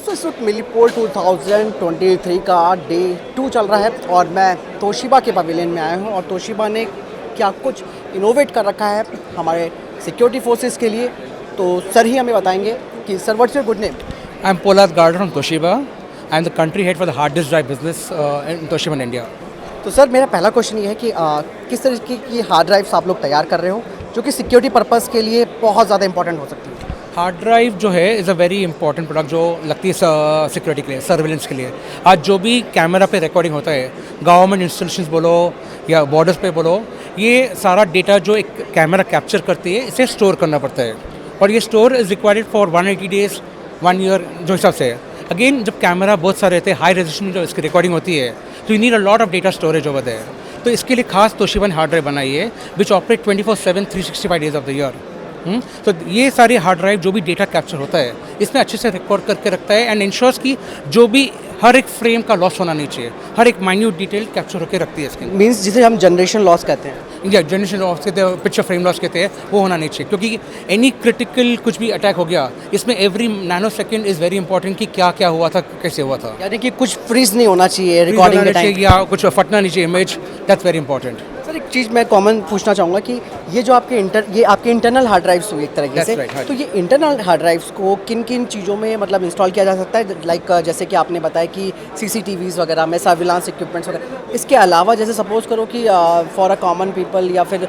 दोस्तों इस वक्त मिलीपोल 2023 का डे 2 चल रहा है और मैं तोशिबा के पवेलियन में आया हूँ और तोशिबा ने क्या कुछ इनोवेट कर रखा है हमारे सिक्योरिटी फोर्सेस के लिए। तो सर ही हमें बताएंगे कि sir what's your good name. I'm Polat Gardner from Toshiba. I'm the country head for the hard disk drive business in Toshiba in India. तो सर मेरा पहला क्वेश्चन ये है कि किस तरीके की हार्ड ड्राइव्स आप लोग तैयार कर रहे हो जो कि सिक्योरिटी पर्पज़ के लिए बहुत ज़्यादा इंपॉर्टेंट हो सकती है। हार्ड ड्राइव जो है is a very important product जो लगती है सिक्योरिटी के लिए, सर्विलेंस के लिए। आज जो भी कैमरा पे रिकॉर्डिंग होता है, गवर्नमेंट इंस्टॉलेशंस बोलो या बॉर्डर्स पे बोलो, ये सारा डेटा जो एक कैमरा कैप्चर करती है इसे स्टोर करना पड़ता है और ये store is required for 180 days 1 year जो हिसाब से है। अगेन जब कैमरा बहुत सारे रहते हैं, हाई रेजोल्यूशन जो इसकी रिकॉर्डिंग होती है, तो you need a lot of data storage over there. तो इसके लिए खास तोशिबा ने हार्ड ड्राइव बनाई है which operate 24/7 365 days of the year. तो ये सारी हार्ड ड्राइव जो भी डेटा कैप्चर होता है इसमें अच्छे से रिकॉर्ड करके रखता है एंड इंश्योर्स कि जो भी हर एक फ्रेम का लॉस होना नहीं चाहिए, हर एक माइन्यूट डिटेल कैप्चर होकर रखती है इसके। मीन्स जिसे हम जनरेशन लॉस कहते हैं या जनरेशन लॉस कहते हैं, पिक्चर फ्रेम लॉस कहते हैं, वो होना नहीं चाहिए क्योंकि एनी क्रिटिकल कुछ भी अटैक हो गया इसमें every nano second is very important कि क्या क्या हुआ था, कैसे हुआ था। यानी कि कुछ फ्रीज नहीं होना चाहिए रिकॉर्डिंग के टाइम या कुछ फटना नहीं चाहिए image, that's very important. Sir एक चीज़ मैं कॉमन पूछना चाहूँगा कि ये जो ये आपके इंटरनल हार्ड ड्राइव्स हुई एक तरीके से, right, हाँ। तो ये इंटरनल हार्ड ड्राइव्स को किन किन चीज़ों में मतलब इंस्टॉल किया जा सकता है, लाइक जैसे कि आपने बताया कि CCTVs वगैरह में, सर्विलांस इक्विपमेंट्स वगैरह। इसके अलावा जैसे सपोज करो कि फॉर अ कॉमन पीपल या फिर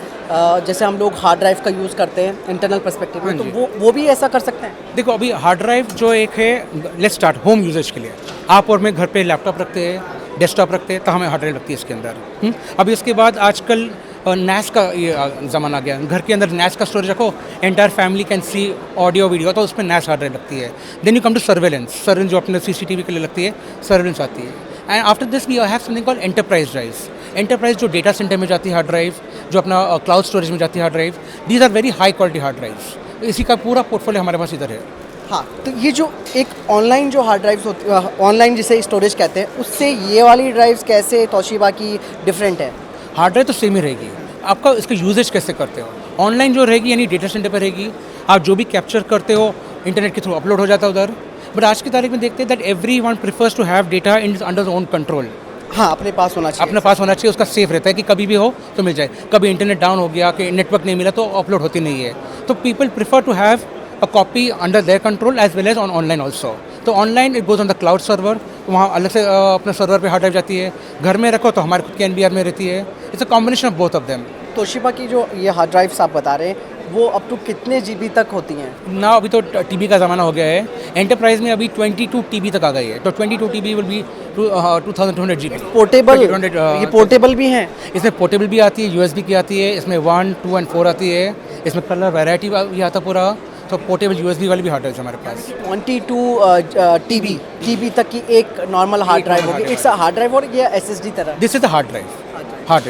जैसे हम लोग हार्ड ड्राइव का यूज़ करते हैं इंटरनल पर्सपेक्टिव में, तो वो भी ऐसा कर सकते हैं। देखो अभी हार्ड ड्राइव जो एक है, लेट्स स्टार्ट होम यूजेज के लिए। आप और मैं घर पे लैपटॉप रखते हैं, डेस्कटॉप रखते हैं, तो हमें हार्ड ड्राइव लगती है इसके अंदर। अभी उसके बाद आजकल NAS का ये ज़माना आ गया, घर के अंदर NAS का स्टोरेज रखो, entire family can see audio video, तो उसमें NAS हार्ड ड्राइव लगती है। Then you come to surveillance जो अपने CCTV के लिए लगती है, सर्वेलेंस आती है। And after this we have something called enterprise drives. Enterprise जो डेटा सेंटर में जाती है हार्ड ड्राइव, जो अपना क्लाउड स्टोरेज में जाती है hard drive, these are very high quality hard drives. इसी का पूरा पोर्टफोलियो हमारे पास इधर है। हाँ, तो ये जो एक ऑनलाइन जो हार्ड ड्राइव्स होती है, ऑनलाइन जिसे स्टोरेज कहते हैं, उससे ये वाली ड्राइव्स कैसे तोशिबा की डिफरेंट है? हार्ड ड्राइव तो सेम ही रहेगी, आपका इसका यूजेज कैसे करते हो। ऑनलाइन जो रहेगी यानी डेटा सेंटर पर रहेगी, आप जो भी कैप्चर करते हो इंटरनेट के थ्रू अपलोड हो जाता है उधर। बट आज की तारीख में देखते हैं that everyone prefers to have data in under own control. हाँ, अपने पास होना चाहिए, अपने पास होना चाहिए, उसका सेफ रहता है कि कभी भी हो तो मिल जाए। कभी इंटरनेट डाउन हो गया कि नेटवर्क नहीं मिला तो अपलोड होती नहीं है। तो people prefer to have a copy under their control as well as on online also. तो online it goes on the cloud server, वहाँ अलग से अपने सर्वर पे हार्ड ड्राइव जाती है। घर में रखो तो हमारे खुद के NBR में रहती है। It's a combination of both of them. Toshiba की जो ये हार्ड ड्राइव्स आप बता रहे हैं वो अप टू कितने GB तक होती हैं? ना अभी तो TB का ज़माना हो गया है। एंटरप्राइज में अभी 22 TB तक आ गई है, तो 22 TB will be 2200 GB। Portable, ये पोर्टेबल भी हैं? इसमें पोर्टेबल भी आती है, USB की आती है, इसमें 1, 2 और 4 आती है। इसमें कलर वैरायटी भी आता पूरा। तो पोर्टेबल USB वाली भी हार्ड ड्राइव हमारे पास। 22 TB तक की एक नॉर्मल हार्ड ड्राइव होगी। इट्स हार्ड ड्राइव और ये SSD तरह? This is the hard drive,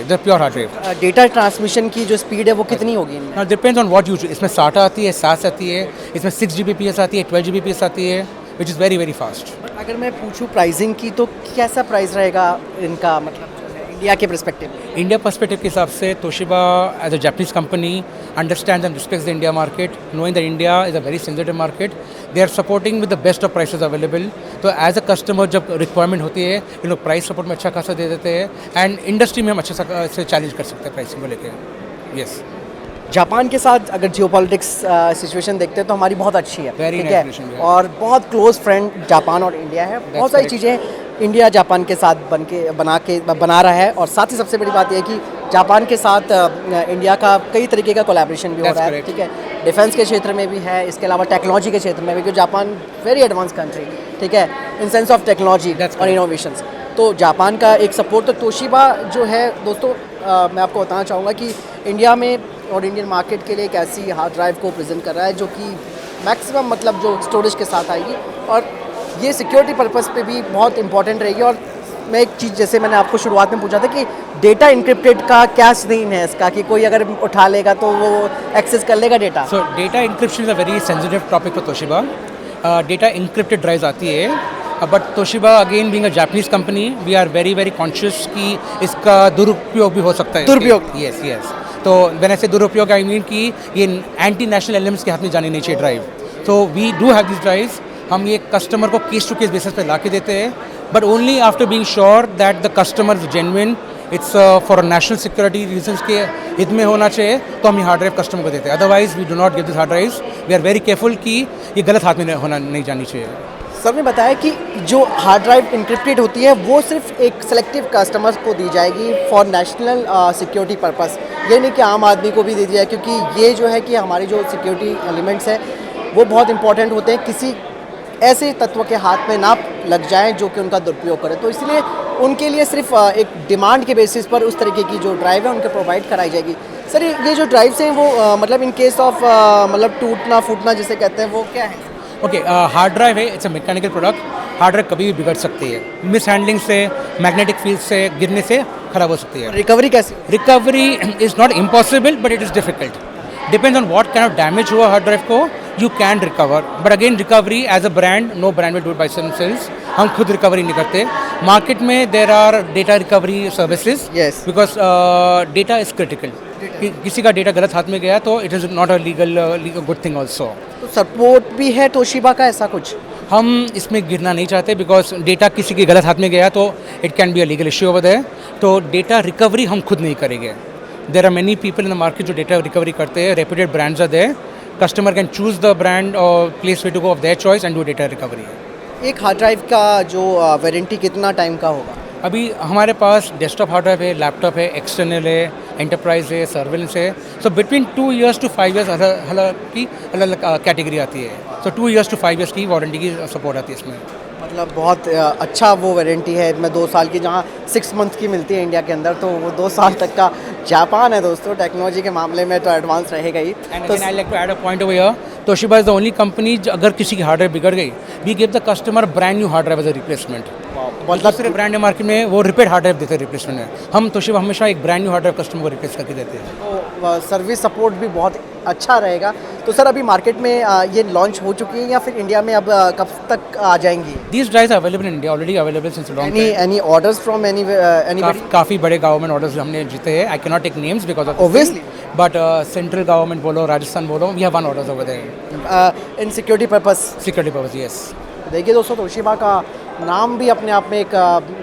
the pure hard drive. Data transmission की जो स्पीड है वो कितनी होगी इनमें? Depends on what use. इसमें SATA आती है, SAS आती है, इसमें 6 Gbps आती है, 12 Gbps आती है, which is very very fast. अगर मैं पूछूं प्राइसिंग की तो कैसा प्राइस रहेगा इनका, मतलब इंडिया के पर्सपेक्टिव? इंडिया पर्सपेक्टिव के हिसाब से Toshiba as a Japanese company understands and respects the India market, knowing that India is a very sensitive market. They are supporting with the best of prices available. तो as a customer जब requirement होती है, ये लोग price support में अच्छा खासा दे देते हैं एंड इंडस्ट्री में हम अच्छे से चैलेंज कर सकते हैं प्राइसिंग को लेकर। यस, जापान के साथ अगर जियोपॉलिटिक्स सिचुएशन देखते हैं तो हमारी बहुत अच्छी है, Very ठीक nice है, relation, yeah. और बहुत क्लोज फ्रेंड जापान और इंडिया है। बहुत सारी correct. चीज़ें इंडिया जापान के साथ बना रहा है और साथ ही सबसे बड़ी बात यह है कि जापान के साथ इंडिया का कई तरीके का कोलैबोरेशन भी हो That's रहा है, correct. ठीक है। डिफेंस के क्षेत्र में भी है, इसके अलावा टेक्नोलॉजी के क्षेत्र में भी, क्योंकि जापान वेरी एडवांस कंट्री, ठीक है, इन सेंस ऑफ टेक्नोलॉजी और इनोवेशंस। तो जापान का एक सपोर्ट, तो तोशिबा जो है दोस्तों, मैं आपको बताना चाहूँगा कि इंडिया में और इंडियन मार्केट के लिए एक ऐसी हार्ड ड्राइव को प्रेजेंट कर रहा है जो कि मैक्सिमम मतलब जो स्टोरेज के साथ आएगी और ये सिक्योरिटी पर्पस पे भी बहुत इंपॉर्टेंट रहेगी। और मैं एक चीज़, जैसे मैंने आपको शुरुआत में पूछा था कि डेटा इंक्रिप्टेड का क्या सीन है इसका, कि कोई अगर उठा लेगा तो वो एक्सेस कर लेगा data? So data encryption is a very sensitive topic for Toshiba. Data encrypted drives आती है, but Toshiba again being a Japanese company, we are very very conscious कि इसका दुरुपयोग भी हो सकता है। दुरुपयोग? Yes yes. तो व्हेन आई से दुरुपयोग, आई मीन कि ये एंटी नेशनल एलिमेंट्स के हाथ में जानी नहीं चाहिए drive. So we do have these drives हम ये कस्टमर को केस टू केस बेसिस पे ला के देते हैं, but only after being sure that the customer is genuine, it's for national security reasons के हित में होना चाहिए, तो हम ये हार्ड ड्राइव कस्टमर को देते हैं। Otherwise we do not give this hard drives, we are very careful कि ये गलत हाथ में होना नहीं जानी चाहिए। सर ने बताया कि जो हार्ड ड्राइव इंक्रिप्टेड होती है वो सिर्फ एक सेलेक्टिव कस्टमर्स को दी जाएगी फॉर नेशनल सिक्योरिटी पर्पस, ये नहीं कि आम आदमी को भी दी जाए, क्योंकि ये जो है कि हमारी जो सिक्योरिटी एलिमेंट्स हैं वो बहुत इंपॉर्टेंट होते हैं, किसी ऐसे तत्व के हाथ में ना लग जाएं जो कि उनका दुरुपयोग करें। तो इसलिए उनके लिए सिर्फ एक डिमांड के बेसिस पर उस तरीके की जो ड्राइव है उनके प्रोवाइड कराई जाएगी। सर ये जो ड्राइव्स हैं वो मतलब इन केस ऑफ मतलब टूटना फूटना जिसे कहते हैं वो क्या है? ओके, हार्ड ड्राइव है, it's a mechanical product. Hard drive कभी भी बिगड़ सकती है, मिस हैंडलिंग से, मैग्नेटिक फील्ड से गिरने से खराब हो सकती है। रिकवरी कैसे? Recovery is not impossible but it is difficult, depends on what kind of damage हुआ हार्ड ड्राइव को, you can recover, but again recovery as a brand, no brand will do it by themselves, हम खुद recovery नहीं करते। Market में there are data recovery services, Yes. Because data is critical, किसी का data गलत हाथ में गया तो it is not a legal good thing also. तो सपोर्ट भी है तोशिबा का ऐसा कुछ? हम इसमें गिरना नहीं चाहते, बिकॉज डेटा किसी के गलत हाथ में गया तो it can be a legal issue over there, तो डेटा रिकवरी हम खुद नहीं करेंगे। There are many people in the market जो डेटा रिकवरी करते हैं, reputed brands are there, customer can choose the brand और place way to go of their choice and do data recovery. एक hard drive का जो warranty कितना time का होगा? अभी हमारे पास डेस्कटॉप हार्ड ड्राइव है, लैपटॉप है, एक्सटर्नल है, एंटरप्राइज है, सर्वेलेंस है, so between 2 years to 5 years की अलग कैटेगरी आती है, सो 2 years to 5 years की वारंटी की सपोर्ट आती है इसमें। मतलब बहुत अच्छा वो वारंटी है, मैं 2 साल की, जहाँ 6 month की मिलती है इंडिया के अंदर, तो वो 2 साल तक का। जापान है दोस्तों, टेक्नोलॉजी के मामले में तो एडवांस रहेगा ही। And तो again, I'd like to add a point over here. Toshiba is the only company अगर किसी की हार्ड ड्राइव बिगड़ गई, we give the customer brand new hard drive as a replacement. मतलब दूसरे ब्रांड है मार्केट में वो रिपेयर हार्ड ड्राइव देते हैं रिप्लेसमेंट में, हम तोशिबा हमेशा एक brand new hard drive customer को रिप्लेस करके देते हैं। तो सर्विस सपोर्ट भी बहुत अच्छा रहेगा। तो सर अभी मार्केट में ये लॉन्च हो चुकी है या फिर इंडिया में अब कब तक आ जाएंगी? These drives are available in India, already available since a long time. Any orders from anybody? काफ़ी बड़े गवर्नमेंट ऑर्डर्स हमने जीते हैं, I can not take names because of Obviously. But central government बोलो, राजस्थान बोलो, we have won orders over there in security purpose? Security purpose, yes. देखिए दोस्तों, Toshiba का नाम भी अपने आप में एक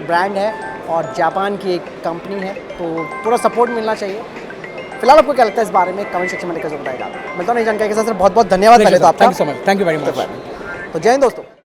ब्रांड है और जापान की एक कंपनी है, तो पूरा सपोर्ट मिलना चाहिए। फिलहाल आपको क्या लगता है इस बारे में कमेंट सेक्शन में लिखकर बताएगा। मिलता हूं नई जानकारी के साथ। सर बहुत बहुत धन्यवाद पहले तो आपका। Thank you so much, thank you very much. तो जय हिंद दोस्तों।